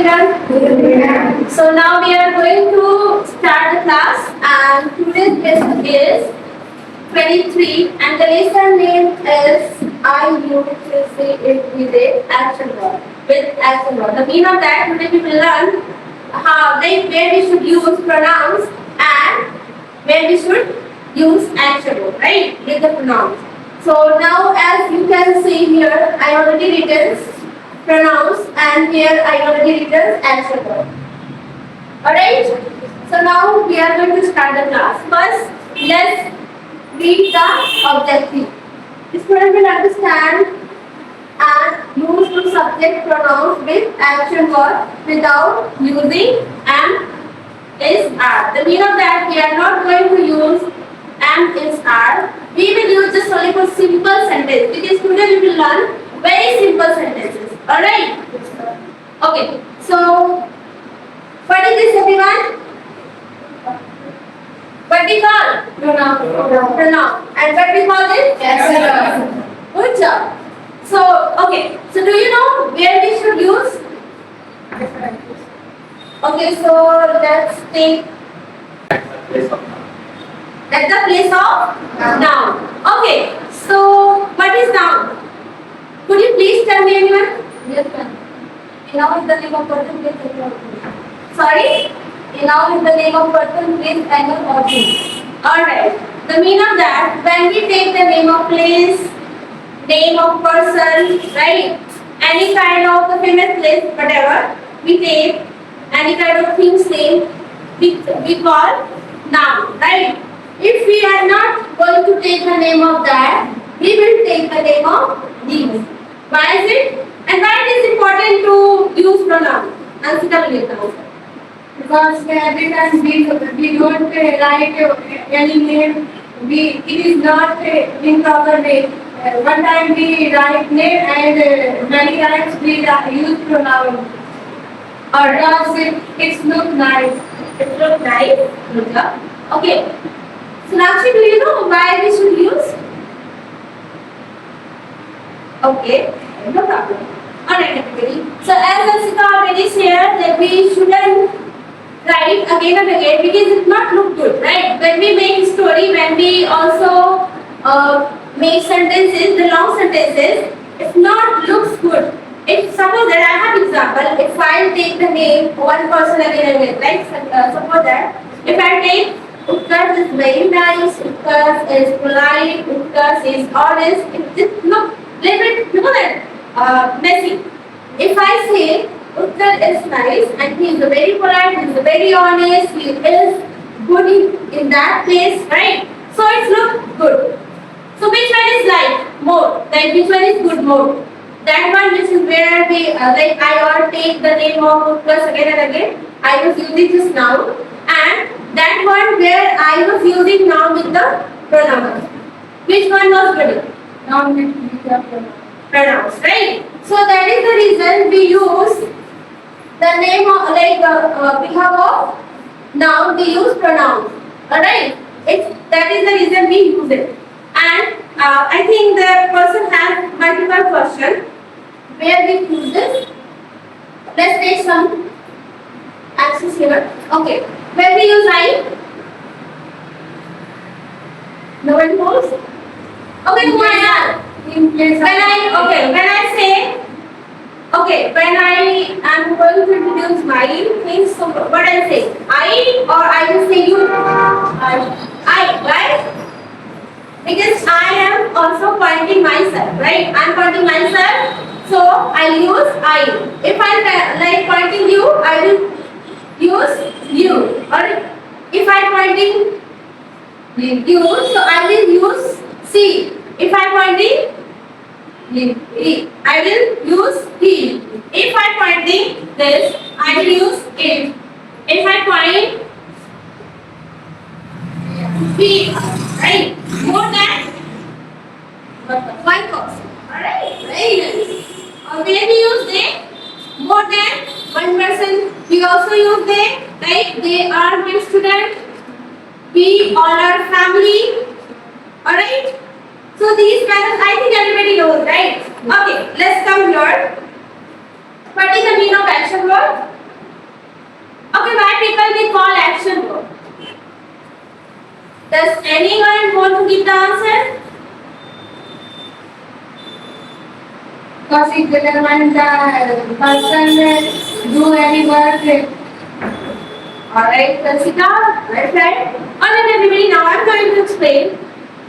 everyone. So now we are going to start the class, and today's lesson is 23, and the lesson name is I use it with a action word. With action word. The meaning of that today we will learn how where we should use pronouns and where we should use action word, right? With the pronouns. So now as you can see here, I already written pronouns and here I already written action word. Alright? So now we are going to start the class. First, let's read the objective. The student will understand and use the subject pronouns with action word without using am, is, are. The meaning of that we are not going to use am, is, are. We will use just only for simple sentence because today we will learn very simple sentences. Alright? Okay. So, what is this everyone? What we call? Pronoun. And what we call it? Action. Good job. So, okay. So, do you know where we should use? Okay, so let's take at the place of noun. Okay. So, what is noun? Could you please tell me anyone? Yes, ma'am. Noun is the name of person, place, animal, object. Sorry? Noun is the name of person, place, animal, object. Alright. The meaning of that, when we take the name of place, name of person, right? Any kind of the famous place, whatever, we take any kind of thing's name, we call noun, right? If we are not going to take the name of that, we will take the name of these. Why is it? And why it is important to use pronoun? Because every time we don't write any name, it is not in proper way. One time we write name and many times we use pronoun. Or Because it looks nice. it looks nice. Good job. Okay. So Nakshi, do you know why we should use? Okay, no problem. Alright, everybody. So as Asika already shared that we shouldn't write again and again because it not look good, right? When we make story, when we also make sentences, the long sentences, it not looks good. If suppose that I have example, if I take the name one person again and again, like suppose that if I take Utkarsh is very nice, Utkarsh is polite, Utkarsh is honest, it look little bit, you know that, messy. If I say Utkarsh is nice and he is very polite, he is very honest, he is good in that place, right? So it looks good. So which one is like more? Like which one is good more? That one which is where we like I all take the name of Utkarsh again and again. I was using this noun, and that one where I was using noun with the pronoun. Which one was good? Noun with the Pronouns, right? So that is the reason we use the name of behalf of noun. We use pronouns. Alright? That is the reason we use it. And I think the person has multiple questions. Where we use this? Let's take some access here. Okay. Where we use I? No one knows? Okay, Kumaya. in place of When I say, okay, when I am going to introduce my things, so what I say? I or I will say you? I, right? Because I am also pointing myself, right? I am pointing myself, so I use I. If I am like pointing you, I will use you. Or if I am pointing you, so I will use C. If I am pointing he, I will use he. If I am pointing this, I will use it. If I point we, right? More than one person. Alright? Very nice. Or when we use they, more than one person, we also use they, like they are my student, we all are family. Alright? So these methods, I think everybody knows, right? Okay, let's come here. What is the meaning of action word? the answer? Because it determines the person do any work. Alright, Kansika, right? Alright, everybody, now I'm going to explain.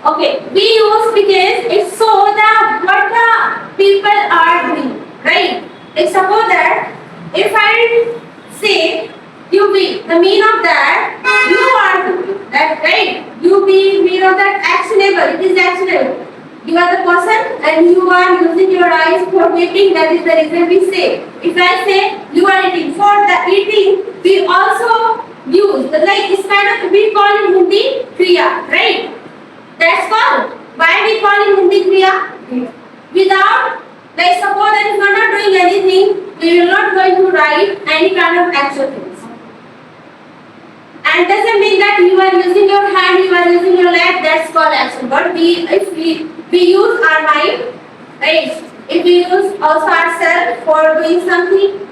Okay, we use because it shows that what the people are doing, right? Like suppose that if I say you be, the mean of that you are doing, that right? You be mean of that actionable, it is actionable. You are the person and you are using your eyes for eating, that is the reason we say. If I say you are eating, for the eating, we also use, like this kind of, we call it Hindi Kriya, right? That's called. Why we call it Hindi Kriya? Without, like suppose that if you are not doing anything, we will not going to write any kind of actual things. And doesn't mean that you are using your hand, you are using your leg, that's called action. But if we use our mind, right? If we use also ourselves for doing something,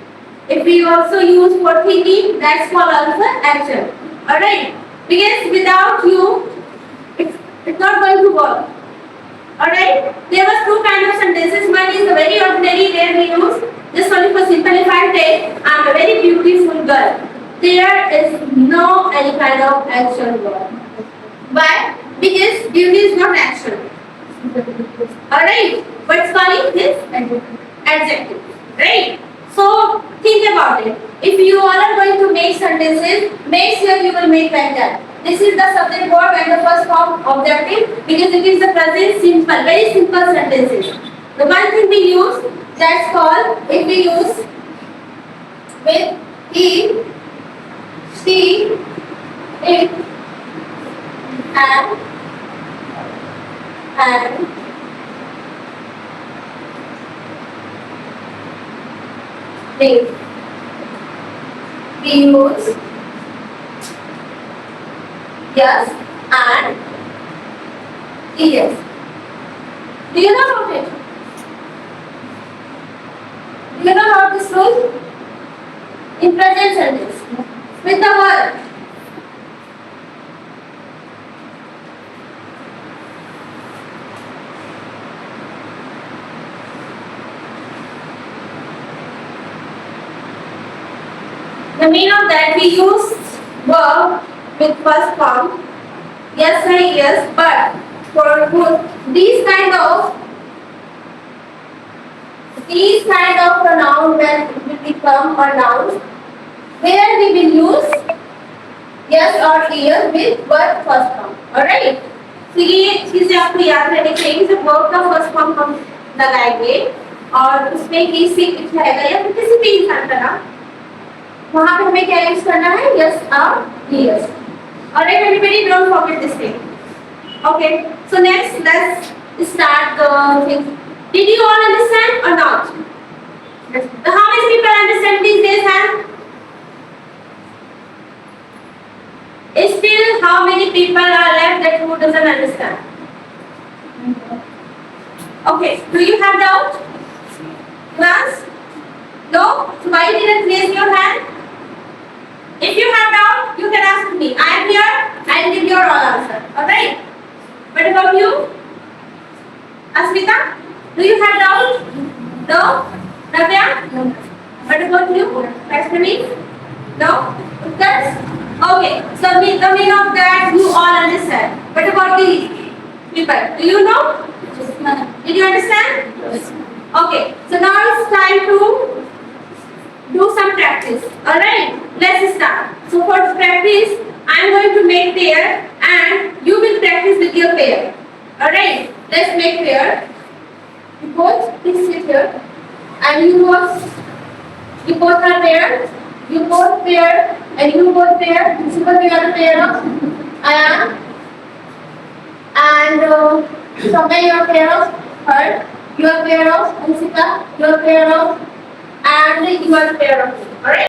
if we also use for thinking, that's called also action. Alright? Because without you, it's not going to work. Alright? There was two kinds of sentences. One is a very ordinary where we use just only for simple. If I say, I'm a very beautiful girl, there is no any kind of action word. Why? Because beauty is not action. Alright? But it's calling this adjective. Right? So think about it. If you all are going to make sentences, make sure you will make like that. This is the subject verb and the first form objective because it is the present simple, very simple sentences. The one thing we use, that's called, if we use with he, she, it, and they. We use yes and yes. Do you know about it? Do you know about this rule? In present sentence, with the word. The meaning of that we use verb with first form, yes or yes, but for these kind of pronoun when it will become a noun, where we will use yes or yes with verb first form. Alright? तो ये चीजें आपको याद रहनी चाहिए जब verb का first form हम लगाएंगे और उसमें ही से कुछ रहेगा या फिर किसी भी इंसान का नाम, वहाँ पे हमें क्या यूज करना है? Yes or yes. Alright, everybody, don't forget this thing. Okay. So next, let's start the thing. Did you all understand or not? Yes. So how many people understand these days? And still, how many people are left that who doesn't understand? Okay. Do you have doubt? Class? No. So why you didn't raise your hand? If you have doubt, you can ask me. I am here. I will give your all answer. Alright? What about you? Asmita? Do you have doubt? No? Navya? No. What about you? Ashwini? No? Utkarsh? Okay. So the meaning of that you all understand. What about these people? Do you know? Yes, ma'am. Did you understand? Yes. Okay. So now it's time to do some practice. Alright, let's start. So for practice, I am going to make pair and you will practice with your pair. Alright, let's make pair. You both please sit here and you both are paired. You both pair and you both pair. Suppose you are the pair of Ayan and somewhere you are pair of her, you are pair of Ansika, you are pair of and you are the pair of me. Alright?